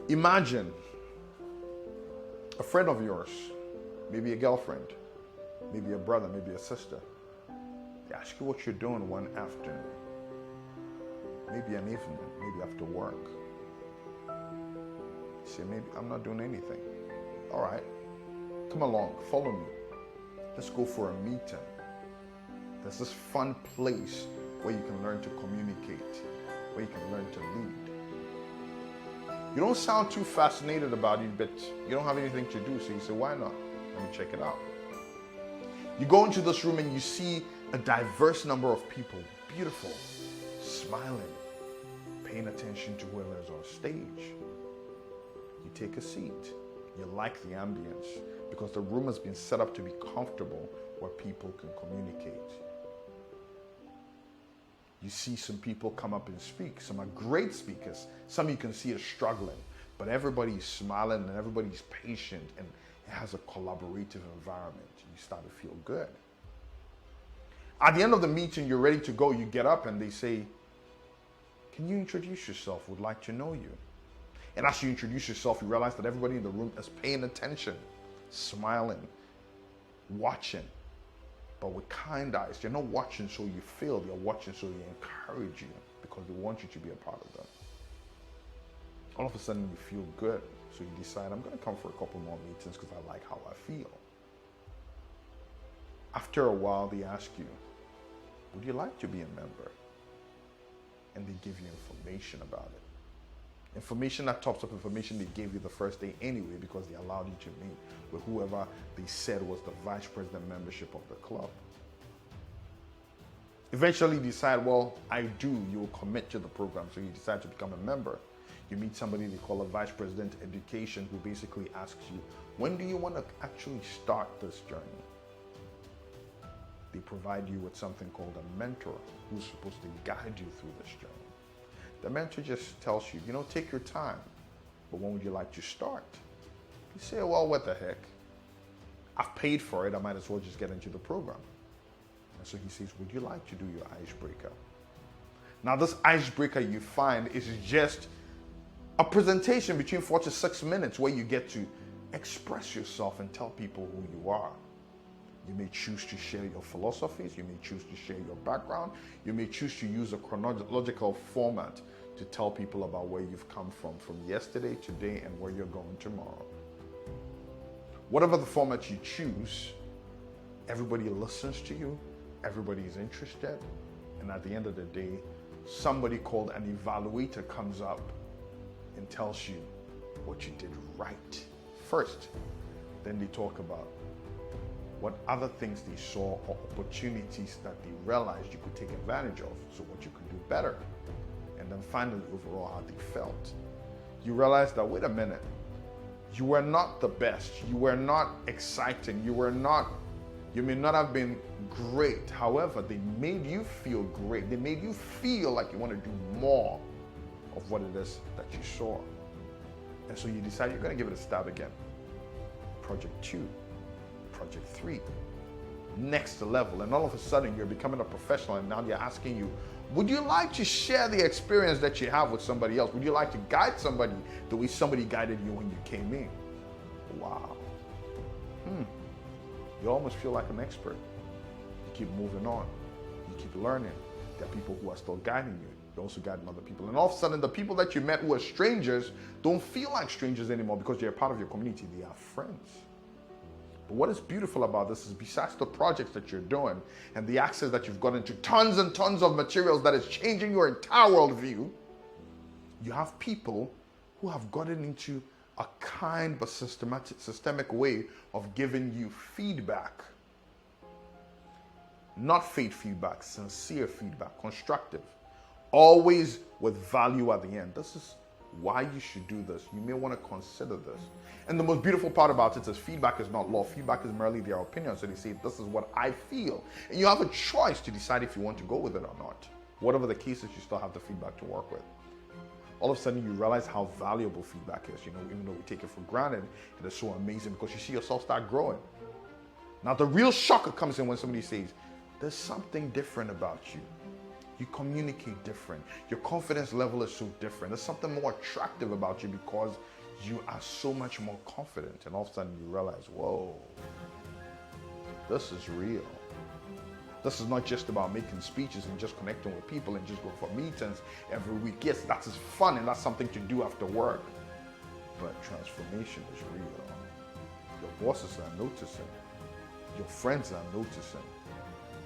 Imagine a friend of yours, maybe a girlfriend, maybe a brother, maybe a sister. They ask you what you're doing one afternoon, maybe an evening, maybe after work. You say, maybe I'm not doing anything. All right, come along, follow me. Let's go for a meeting. There's this fun place where you can learn to communicate, where you can learn to lead. You don't sound too fascinated about it, but you don't have anything to do, so you say, why not? Let me check it out. You go into this room and you see a diverse number of people, beautiful, smiling, paying attention to whoever is on stage. You take a seat. You like the ambience because the room has been set up to be comfortable where people can communicate. You see some people come up and speak. Some are great speakers. Some you can see are struggling, but everybody's smiling and everybody's patient and it has a collaborative environment. You start to feel good. At the end of the meeting, you're ready to go. You get up and they say, can you introduce yourself? Would like to know you. And as you introduce yourself, you realize that everybody in the room is paying attention, smiling, watching, but with kind eyes. They're not watching so you feel, they're watching so they encourage you because they want you to be a part of them. All of a sudden you feel good, so you decide, I'm going to come for a couple more meetings because I like how I feel. After a while, they ask you, would you like to be a member? And they give you information about it. Information that tops up information they gave you the first day anyway because they allowed you to meet with whoever they said was the vice president membership of the club. Eventually you decide, well, I do. You will commit to the program, so you decide to become a member. You meet somebody they call a vice president education who basically asks you, when do you want to actually start this journey? They provide you with something called a mentor who's supposed to guide you through this journey. The mentor just tells you, take your time, but when would you like to start? You say, well, what the heck? I've paid for it, I might as well just get into the program. And so he says, would you like to do your icebreaker? Now this icebreaker you find is just a presentation between 4 to 6 minutes where you get to express yourself and tell people who you are. You may choose to share your philosophies, you may choose to share your background, you may choose to use a chronological format to tell people about where you've come from yesterday, today, and where you're going tomorrow. Whatever the format you choose, everybody listens to you, everybody is interested, and at the end of the day, somebody called an evaluator comes up and tells you what you did right first. Then they talk about what other things they saw or opportunities that they realized you could take advantage of, so what you could do better. And then finally, overall, how they felt. You realize that, wait a minute, you were not the best, you were not exciting, you may not have been great. However, they made you feel great. They made you feel like you want to do more of what it is that you saw. And so you decide you're going to give it a stab again. Project 2. Project 3, next level, and all of a sudden you're becoming a professional, and now they're asking you, would you like to share the experience that you have with somebody else? Would you like to guide somebody the way somebody guided you when you came in? Wow. You almost feel like an expert. You keep moving on. You keep learning. There are people who are still guiding you. You're also guiding other people. And all of a sudden, the people that you met who are strangers don't feel like strangers anymore because they're part of your community. They are friends. But what is beautiful about this is, besides the projects that you're doing and the access that you've gotten to tons and tons of materials that is changing your entire worldview, you have people who have gotten into a kind but systemic way of giving you feedback. Not fake feedback, sincere feedback, constructive. Always with value at the end. This is why you should do this. You may want to consider this. And the most beautiful part about it is feedback is not law. Feedback is merely their opinion. So they say, this is what I feel. And you have a choice to decide if you want to go with it or not. Whatever the case is, you still have the feedback to work with. All of a sudden you realize how valuable feedback is. Even though we take it for granted, it is so amazing because you see yourself start growing. Now the real shocker comes in when somebody says, there's something different about you. You communicate different. Your confidence level is so different. There's something more attractive about you because you are so much more confident. And all of a sudden you realize, whoa, this is real. This is not just about making speeches and just connecting with people and just going for meetings every week. Yes, that is fun and that's something to do after work. But transformation is real. Your bosses are noticing. Your friends are noticing.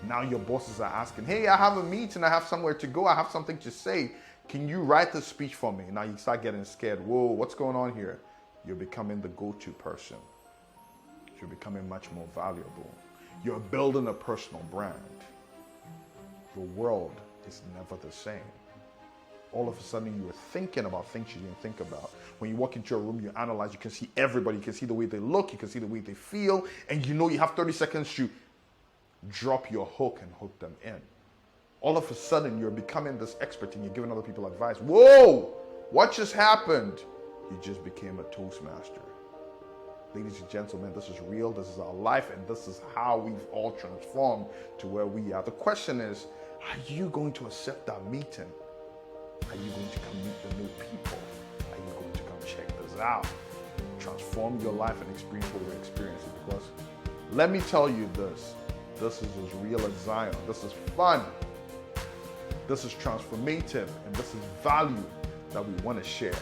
Now your bosses are asking, hey, I have a meeting, I have somewhere to go, I have something to say. Can you write the speech for me? Now you start getting scared. Whoa, what's going on here? You're becoming the go-to person. You're becoming much more valuable. You're building a personal brand. The world is never the same. All of a sudden you're thinking about things you didn't think about. When you walk into a room, you analyze, you can see everybody, you can see the way they look, you can see the way they feel, and you know you have 30 seconds to drop your hook and hook them in. All of a sudden you're becoming this expert and you're giving other people advice. Whoa, what just happened? You just became a Toastmaster. Ladies and gentlemen, this is real, this is our life, and this is how we've all transformed to where we are. The question is, are you going to accept that meeting? Are you going to come meet the new people? Are you going to come check this out? Transform your life and experience what we're experiencing. Because let me tell you this is as real as Zion. This is fun. This is transformative, and this is value that we want to share.